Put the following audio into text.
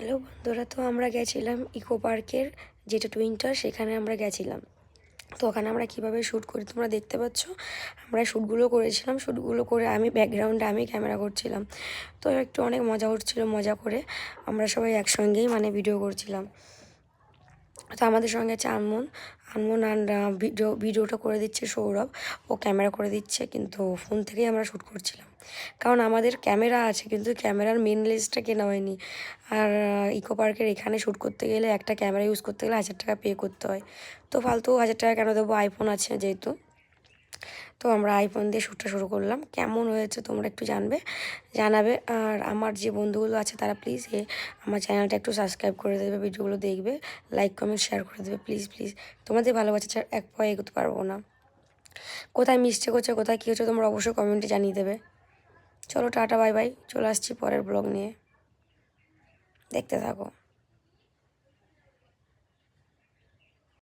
Hello বন্ধুরা, তো আমরা গেছিলাম ইকো পার্কের যেটা টুইনটার, সেখানে আমরা গেছিলাম। তো ওখানে আমরা কীভাবে শ্যুট করি তোমরা দেখতে পাচ্ছ। আমরা শ্যুটগুলো করেছিলাম, শ্যুটগুলো করে আমি ব্যাকগ্রাউন্ডে আমি ক্যামেরা করছিলাম। তো একটু অনেক মজা হচ্ছিলো, মজা করে আমরা সবাই একসঙ্গেই ভিডিও করছিলাম। তো আমাদের সঙ্গে আছে আনমন আর ভিডিওটা করে দিচ্ছে সৌরভ। ও ক্যামেরা করে দিচ্ছে, কিন্তু ফোন থেকেই আমরা শ্যুট করছিলাম, কারণ আমাদের ক্যামেরা আছে কিন্তু ক্যামেরার মেন লেন্সটা কেনা হয়নি। আর ইকো পার্কের এখানে শ্যুট করতে গেলে একটা ক্যামেরা ইউজ করতে গেলে 1000 টাকা পে করতে হয়। তো ফালতু 1000 টাকা কেন দেবো, আইফোন আছে যেহেতু। তো আমরা আইফোন দিয়ে শ্যুটটা শুরু করলাম। কেমন হয়েছে তোমরা একটু জানাবে। আর আমার যে বন্ধুগুলো আছে তারা প্লিজ আমার চ্যানেলটা একটু সাবস্ক্রাইব করে দেবে, ভিডিওগুলো দেখবে, লাইক কমেন্ট শেয়ার করে দেবে প্লিজ প্লিজ। তোমাদের ভালোবাসা ছাড়া এক পায়ে এগোতে পারবো না। কোথায় মিস্টেক হচ্ছে, কোথায় কী হচ্ছে তোমরা অবশ্যই কমেন্টে জানিয়ে দেবে। চলো টাটা, বাই বাই। চলে আসছি পরের ব্লগ নিয়ে, দেখতে থাকো।